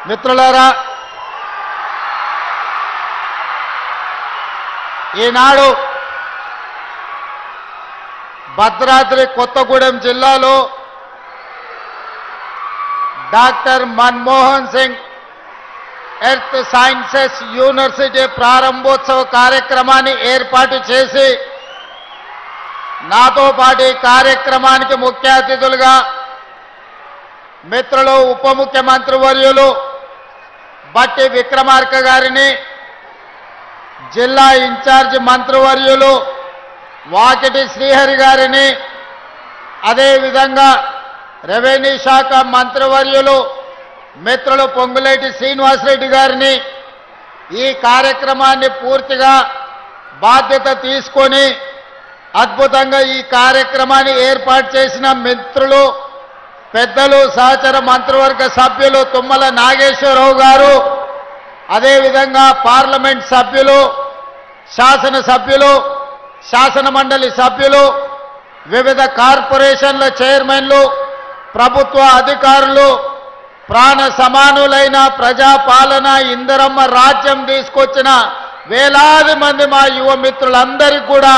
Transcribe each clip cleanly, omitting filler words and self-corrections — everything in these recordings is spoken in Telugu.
మిత్రులారా, ఈనాడు భద్రాద్రి కొత్తగూడెం జిల్లాలో doctor Manmohan Singh earth sciences university ప్రారంభోత్సవ కార్యక్రమాన్ని ఏర్పాటు చేసి నాతో పాటు ఈ కార్యక్రమానికి ముఖ్య అతిథులుగా మిత్రులు ఉప ముఖ్యమంత్రి వర్యులు బట్టి విక్రమార్క గారిని, జిల్లా ఇన్ఛార్జ్ మంత్రివర్యులు వాకిటి శ్రీహరి గారిని, అదేవిధంగా రెవెన్యూ శాఖ మంత్రివర్యులు మిత్రులు పొంగులేటి శ్రీనివాసరెడ్డి గారిని ఈ కార్యక్రమాన్ని పూర్తిగా బాధ్యత తీసుకొని అద్భుతంగా ఈ కార్యక్రమాన్ని ఏర్పాటు చేసిన మిత్రులు పెద్దలు సహచర మంత్రివర్గ సభ్యులు తుమ్మల నాగేశ్వరరావు గారు, అదేవిధంగా పార్లమెంట్ సభ్యులు, శాసనసభ్యులు, శాసన మండలి సభ్యులు, వివిధ కార్పొరేషన్ల చైర్మన్లు, ప్రభుత్వ అధికారులు, ప్రాణ సమానులైన ప్రజాపాలన ఇందిరమ్మ రాజ్యం తీసుకొచ్చిన వేలాది మంది మా యువ మిత్రులందరికీ కూడా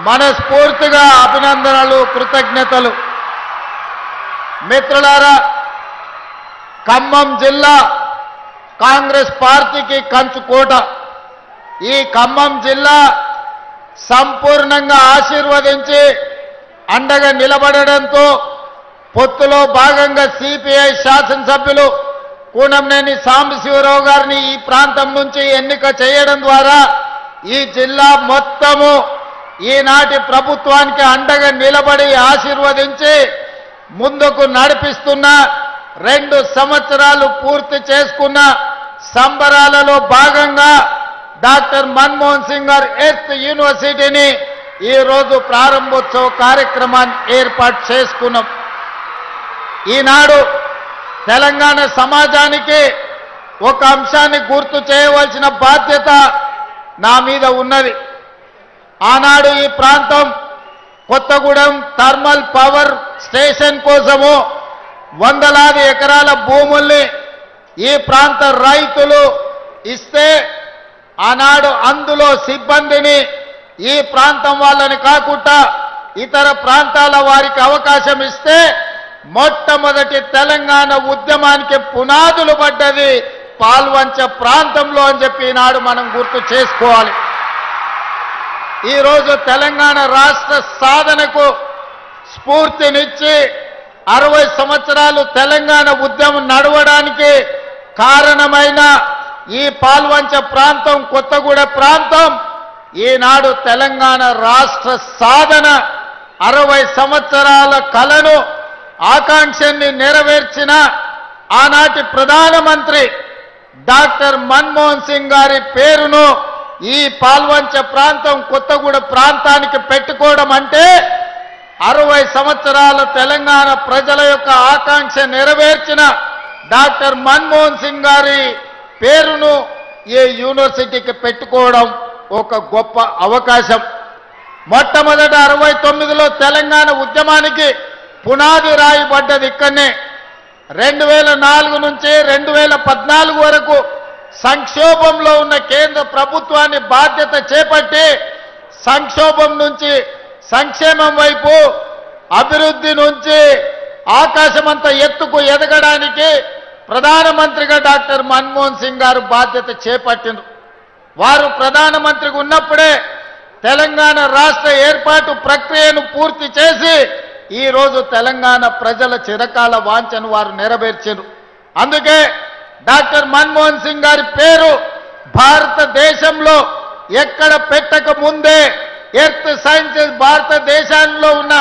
మనస్ఫూర్తిగా అభినందనలు, కృతజ్ఞతలు. మిత్రులారా, ఖమ్మం జిల్లా కాంగ్రెస్ పార్టీకి కంచుకోట. ఈ ఖమ్మం జిల్లా సంపూర్ణంగా ఆశీర్వదించి అండగా నిలబడడంతో పొత్తులో భాగంగా సిపిఐ శాసనసభ్యులు కూనంనేని సాంబశివరావు గారిని ఈ ప్రాంతం నుంచి ఎన్నిక చేయడం ద్వారా ఈ జిల్లా మొత్తము ఈనాటి ప్రభుత్వానికి అండగా నిలబడి ఆశీర్వదించి ముందుకు నడిపిస్తున్న 2 సంవత్సరాలు పూర్తి చేసుకున్న సంబరాలలో భాగంగా డాక్టర్ మన్మోహన్ సింగ్ గారు ఎర్త్ యూనివర్సిటీని ఈరోజు ప్రారంభోత్సవ కార్యక్రమాన్ని ఏర్పాటు చేసుకున్నాం. ఈనాడు తెలంగాణ సమాజానికి ఒక అంశాన్ని గుర్తు చేయవలసిన బాధ్యత నా మీద ఉన్నది. ఆనాడు ఈ ప్రాంతం కొత్తగూడెం థర్మల్ పవర్ స్టేషన్ కోసము వందలాది ఎకరాల భూముల్ని ఈ ప్రాంత రైతులు ఇస్తే ఆనాడు అందులో సిబ్బందిని ఈ ప్రాంతం వాళ్ళని కాకుండా ఇతర ప్రాంతాల వారికి అవకాశం ఇస్తే మొట్టమొదటి తెలంగాణ ఉద్యమానికి పునాదులు పడ్డది పాల్వంచ ప్రాంతంలో అని చెప్పి ఈనాడు మనం గుర్తు చేసుకోవాలి. ఈరోజు తెలంగాణ రాష్ట్ర సాధనకు స్ఫూర్తినిచ్చి 60 సంవత్సరాలు తెలంగాణ ఉద్యమం నడవడానికి కారణమైన ఈ పాల్వంచ ప్రాంతం, కొత్తగూడ ప్రాంతం ఈనాడు తెలంగాణ రాష్ట్ర సాధన 60 సంవత్సరాల కలను ఆకాంక్షని నెరవేర్చిన ఆనాటి ప్రధానమంత్రి డాక్టర్ మన్మోహన్ సింగ్ గారి పేరును ఈ పాల్వంచ ప్రాంతం, కొత్తగూడ ప్రాంతానికి పెట్టుకోవడం అంటే 60 సంవత్సరాల తెలంగాణ ప్రజల యొక్క ఆకాంక్ష నెరవేర్చిన డాక్టర్ మన్మోహన్ సింగ్ గారి పేరును ఈ యూనివర్సిటీకి పెట్టుకోవడం ఒక గొప్ప అవకాశం. మొట్టమొదట 69లో తెలంగాణ ఉద్యమానికి పునాది రాయబడ్డది ఇక్కడనే. 2004 నుంచి 2014 వరకు సంక్షోభంలో ఉన్న కేంద్ర ప్రభుత్వాన్ని బాధ్యత చేపట్టి సంక్షోభం నుంచి సంక్షేమం వైపు, అభివృద్ధి నుంచి ఆకాశమంత ఎత్తుకు ఎదగడానికి ప్రధానమంత్రిగా డాక్టర్ మన్మోహన్ సింగ్ గారు బాధ్యత చేపట్టిండ్రు. వారు ప్రధానమంత్రిగా ఉన్నప్పుడే తెలంగాణ రాష్ట్ర ఏర్పాటు ప్రక్రియను పూర్తి చేసి ఈరోజు తెలంగాణ ప్రజల చిరకాల వాంఛను వారు నెరవేర్చారు. అందుకే డాక్టర్ మన్మోహన్ సింగ్ గారి పేరు భారతదేశంలో ఎక్కడ పెట్టక ముందే ఎర్త్ సైన్సెస్ భారతదేశంలో ఉన్న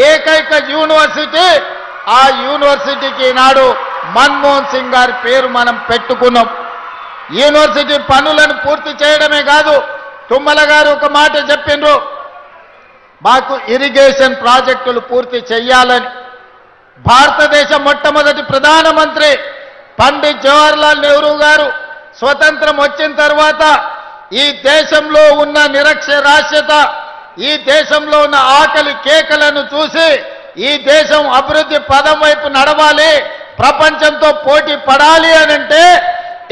ఏకైక యూనివర్సిటీ, ఆ యూనివర్సిటీకి ఈనాడు మన్మోహన్ సింగ్ గారి పేరు మనం పెట్టుకున్నాం. యూనివర్సిటీ పనులను పూర్తి చేయడమే కాదు, తుమ్మల గారు ఒక మాట చెప్పిండ్రు, మాకు ఇరిగేషన్ ప్రాజెక్టులు పూర్తి చేయాలని. భారతదేశ మొట్టమొదటి ప్రధానమంత్రి పండిట్ జవహర్లాల్ నెహ్రూ గారు స్వతంత్రం వచ్చిన తర్వాత ఈ దేశంలో ఉన్న నిరక్షరాస్యత, ఈ దేశంలో ఉన్న ఆకలి కేకలను చూసి ఈ దేశం అభివృద్ధి పదం వైపు నడవాలి, ప్రపంచంతో పోటీ పడాలి అనంటే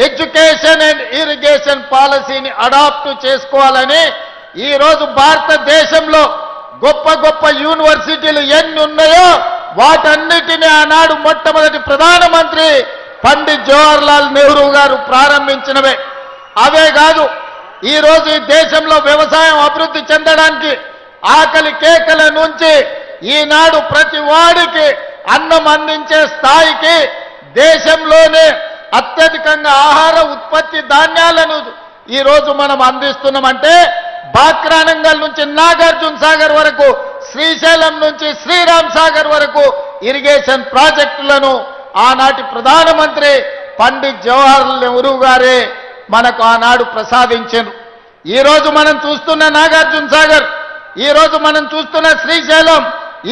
ఎడ్యుకేషన్ అండ్ ఇరిగేషన్ పాలసీని అడాప్ట్ చేసుకోవాలని ఈరోజు భారతదేశంలో గొప్ప గొప్ప యూనివర్సిటీలు ఎన్ని ఉన్నాయో వాటన్నిటిని ఆనాడు మొట్టమొదటి ప్రధానమంత్రి పండిత్ జవహర్లాల్ నెహ్రూ గారు ప్రారంభించినవే. అవే కాదు, ఈరోజు ఈ దేశంలో వ్యవసాయం అభివృద్ధి చెందడానికి ఆకలి కేకల నుంచి ఈనాడు ప్రతి వాడికి అన్నం అందించే స్థాయికి దేశంలోనే అత్యధికంగా ఆహార ఉత్పత్తి ధాన్యాలను ఈరోజు మనం అందిస్తున్నామంటే బాక్రానంగల్ నుంచి నాగార్జున సాగర్ వరకు, శ్రీశైలం నుంచి శ్రీరామ్ సాగర్ వరకు ఇరిగేషన్ ప్రాజెక్టులను ఆనాటి ప్రధానమంత్రి పండిత్ జవహర్లాల్ నెహ్రూ గారే మనకు ఆనాడు ప్రసాదించారు. ఈరోజు మనం చూస్తున్న నాగార్జున సాగర్, ఈరోజు మనం చూస్తున్న శ్రీశైలం,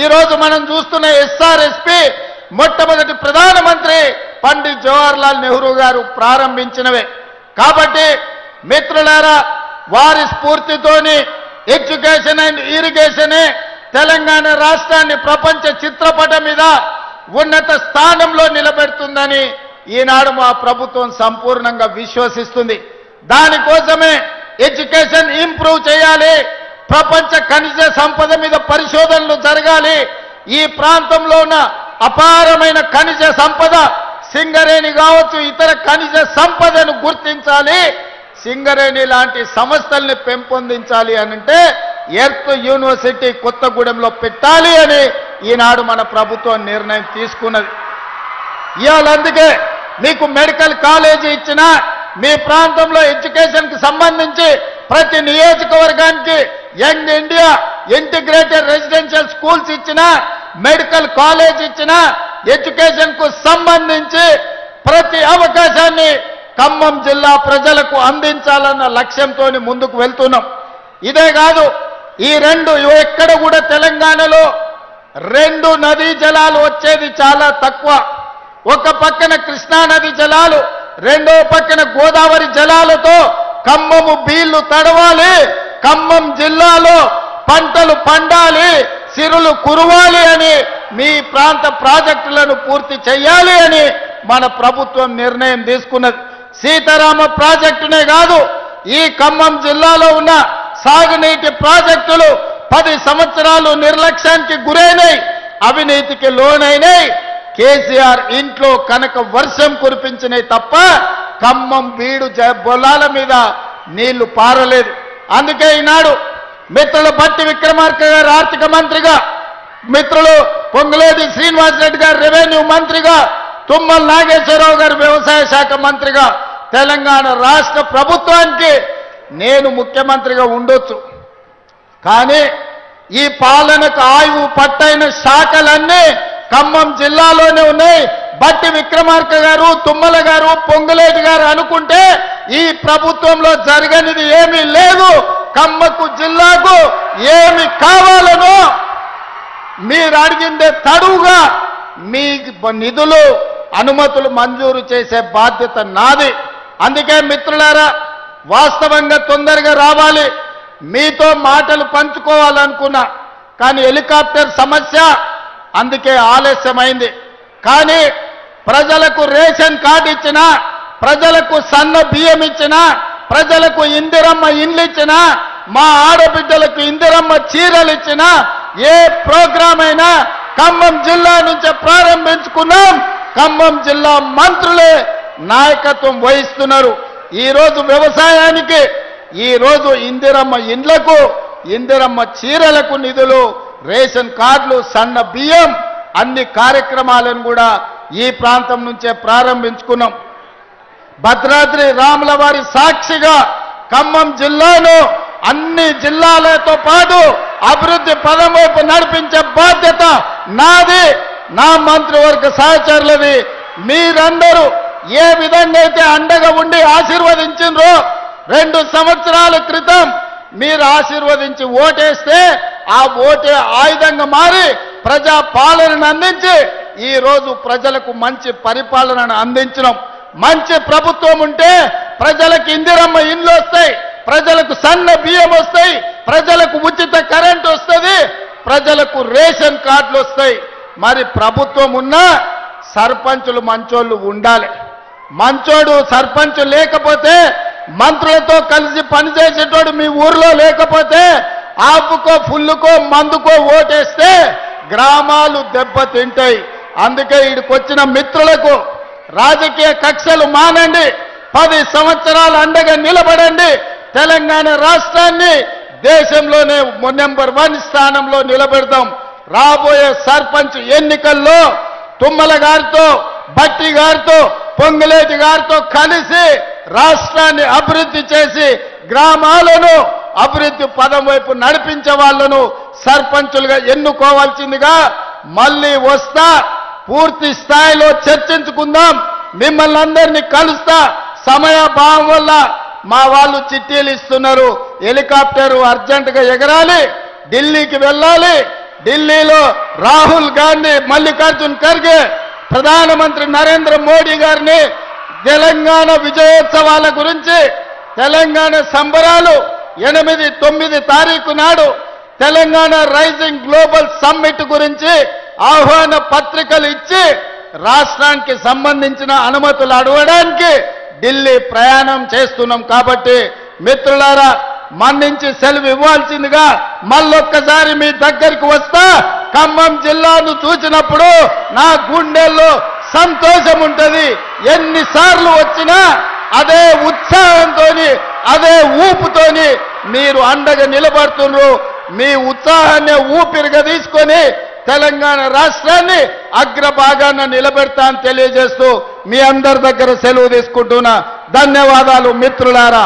ఈరోజు మనం చూస్తున్న ఎస్ఆర్ఎస్పి మొట్టమొదటి ప్రధానమంత్రి పండిత్ జవహర్లాల్ నెహ్రూ గారు ప్రారంభించినవే. కాబట్టి మిత్రులారా, వారి స్ఫూర్తితోని ఎడ్యుకేషన్ అండ్ ఇరిగేషనే తెలంగాణ రాష్ట్రాన్ని ప్రపంచ చిత్రపటం మీద ఉన్నత స్థానంలో నిలబెడుతుందని ఈనాడు మా ప్రభుత్వం సంపూర్ణంగా విశ్వసిస్తుంది. దానికోసమే ఎడ్యుకేషన్ ఇంప్రూవ్ చేయాలి, ప్రపంచ ఖనిజ సంపద మీద పరిశోధనలు జరగాలి, ఈ ప్రాంతంలో ఉన్న అపారమైన ఖనిజ సంపద సింగరేణి కావచ్చు, ఇతర ఖనిజ సంపదను గుర్తించాలి, సింగరేణి లాంటి సంస్థల్ని పెంపొందించాలి అనంటే ఎర్త్ యూనివర్సిటీ కొత్తగూడెంలో పెట్టాలి అని ఈనాడు మన ప్రభుత్వం నిర్ణయం తీసుకున్నది. ఇవాళ అందుకే మీకు మెడికల్ కాలేజీ ఇచ్చినా, మీ ప్రాంతంలో ఎడ్యుకేషన్కి సంబంధించి ప్రతి నియోజకవర్గానికి young India integrated residential schools ఇచ్చినా, మెడికల్ కాలేజ్ ఇచ్చినా, ఎడ్యుకేషన్కు సంబంధించి ప్రతి అవకాశాన్ని ఖమ్మం జిల్లా ప్రజలకు అందించాలన్న లక్ష్యంతో ముందుకు వెళ్తున్నాం. ఇదే కాదు, ఈ రెండు ఎక్కడ కూడా తెలంగాణలో రెండు నదీ జలాలు వచ్చేది చాలా తక్కువ. ఒక పక్కన కృష్ణా నది జలాలు, రెండో పక్కన గోదావరి జలాలతో ఖమ్మము బీళ్లు తడవాలి, ఖమ్మం జిల్లాలో పంటలు పండాలి, సిరులు కురవాలి అని మీ ప్రాంత ప్రాజెక్టులను పూర్తి చేయాలి అని మన ప్రభుత్వం నిర్ణయం తీసుకున్నది. సీతారామ ప్రాజెక్టునే కాదు, ఈ ఖమ్మం జిల్లాలో ఉన్న సాగునీటి ప్రాజెక్టులు 10 సంవత్సరాలు నిర్లక్ష్యానికి గురైనాయి, అవినీతికి లోనైనాయి. కేసీఆర్ ఇంట్లో కనుక వర్షం కురిపించినాయి తప్ప ఖమ్మం బీడు బొలాల మీద నీళ్లు పారలేదు. అందుకే ఈనాడు మిత్రులు బట్టి విక్రమార్క గారు ఆర్థిక మంత్రిగా, మిత్రులు పొంగులేటి శ్రీనివాసరెడ్డి గారు రెవెన్యూ మంత్రిగా, తుమ్మల నాగేశ్వరరావు గారు వ్యవసాయ శాఖ మంత్రిగా తెలంగాణ రాష్ట్ర ప్రభుత్వానికి నేను ముఖ్యమంత్రిగా ఉండొచ్చు, కానీ ఈ పాలనకు ఆయువు పట్టైన శాఖలన్నీ ఖమ్మం జిల్లాలోనే ఉన్నాయి. బట్టి విక్రమార్క గారు, తుమ్మల గారు, పొంగులేటి గారు అనుకుంటే ఈ ప్రభుత్వంలో జరగనిది ఏమీ లేదు. ఖమ్మకు జిల్లాకు ఏమి కావాలనో మీరు అడిగిందే తడువుగా మీ నిధులు అనుమతులు మంజూరు చేసే బాధ్యత నాది. అందుకే మిత్రులారా, వాస్తవంగా తొందరగా రావాలి, మీతో మాటలు పంచుకోవాలనుకున్నా, కానీ హెలికాప్టర్ సమస్య అందుకే ఆలస్యమైంది. కానీ ప్రజలకు రేషన్ కార్డు ఇచ్చినా, ప్రజలకు సన్న బియ్యం ఇచ్చినా, ప్రజలకు ఇందిరమ్మ ఇండ్లు ఇచ్చినా, మా ఆడబిడ్డలకు ఇందిరమ్మ చీరలు ఇచ్చినా, ఏ ప్రోగ్రామ్ అయినా ఖమ్మం జిల్లా నుంచే ప్రారంభించుకున్నాం. ఖమ్మం జిల్లా మంత్రులే నాయకత్వం వహిస్తున్నారు. ఈరోజు వ్యవసాయానికి, ఈరోజు ఇందిరమ్మ ఇండ్లకు, ఇందిరమ్మ చీరలకు నిధులు, రేషన్ కార్డులు, సన్న బియ్యం అన్ని కార్యక్రమాలను కూడా ఈ ప్రాంతం నుంచే ప్రారంభించుకున్నాం. భద్రాద్రి రాముల వారి సాక్షిగా ఖమ్మం జిల్లాను అన్ని జిల్లాలతో పాటు అభివృద్ధి పదం వైపు నడిపించే బాధ్యత నాది, నా మంత్రివర్గ సహచరులది. మీరందరూ ఏ విధంగా అయితే అండగా ఉండి ఆశీర్వదించినరో, 2 సంవత్సరాల క్రితం మీరు ఆశీర్వదించి ఓటేస్తే ఆ ఓటే ఆయుధంగా మారి ప్రజా పాలనను అందించి ఈ రోజు ప్రజలకు మంచి పరిపాలనను అందించడం. మంచి ప్రభుత్వం ఉంటే ప్రజలకు ఇందిరమ్మ ఇండ్లు వస్తాయి, ప్రజలకు సన్న బియ్యం వస్తాయి, ప్రజలకు ఉచిత కరెంట్ వస్తుంది, ప్రజలకు రేషన్ కార్డులు వస్తాయి. మరి ప్రభుత్వం ఉన్నా సర్పంచులు మంచోళ్ళు ఉండాలి. మంచోడు సర్పంచ్ లేకపోతే, మంత్రులతో కలిసి పనిచేసేటోడు మీ ఊర్లో లేకపోతే, ఆపుకో ఫుల్లుకో మందుకో ఓటేస్తే గ్రామాలు దెబ్బతింటాయి. అందుకే ఇక్కడికొచ్చిన మిత్రులకు రాజకీయ కక్షలు మానండి, 10 సంవత్సరాలు అండగా నిలబడండి. తెలంగాణ రాష్ట్రాన్ని దేశంలోనే నెంబర్ 1 స్థానంలో నిలబెడదాం. రాబోయే సర్పంచ్ ఎన్నికల్లో తుమ్మల గారితో, భట్టి గారితో, పొంగులేటి గారితో కలిసి రాష్ట్రాన్ని అభివృద్ధి చేసి గ్రామాలను అభివృద్ధి పదం వైపు నడిపించే వాళ్ళను సర్పంచులుగా ఎన్నుకోవాల్సిందిగా మళ్ళీ వస్తా. పూర్తి స్థాయిలో చర్చించుకుందాం. మిమ్మల్ని అందరినీ కలుస్తా. సమయాభావం వల్ల మా వాళ్ళు చిట్టీలు ఇస్తున్నారు. హెలికాప్టర్ అర్జెంటుగా ఎగరాలి, ఢిల్లీకి వెళ్ళాలి. ఢిల్లీలో రాహుల్ గాంధీ, మల్లికార్జున్ ఖర్గే, ప్రధానమంత్రి నరేంద్ర మోడీ గారిని తెలంగాణ విజయోత్సవాల గురించి, తెలంగాణ సంబరాలు 8, 9 తారీఖు నాడు తెలంగాణ రైజింగ్ గ్లోబల్ సమ్మిట్ గురించి ఆహ్వాన పత్రికలు ఇచ్చి రాష్ట్రానికి సంబంధించిన అనుమతులు అడగడానికి ఢిల్లీ ప్రయాణం చేస్తున్నాం. కాబట్టి మిత్రులారా, మన్నించి సెలవు ఇవ్వాల్సిందిగా మళ్ళొక్కసారి మీ దగ్గరికి వస్తా. ఖమ్మం జిల్లాను చూసినప్పుడు నా గుండెల్లో సంతోషం ఉంటుంది. ఎన్నిసార్లు వచ్చినా అదే ఉత్సాహంతో, అదే ఊపుతోని మీరు అండగా నిలబడుతున్నారు. మీ ఉత్సాహాన్ని ఊపిరిగా తీసుకొని తెలంగాణ రాష్ట్రాన్ని అగ్రభాగాన నిలబెడతా అని తెలియజేస్తూ మీ అందరి దగ్గర సెలవు తీసుకుంటున్నా. ధన్యవాదాలు మిత్రులారా.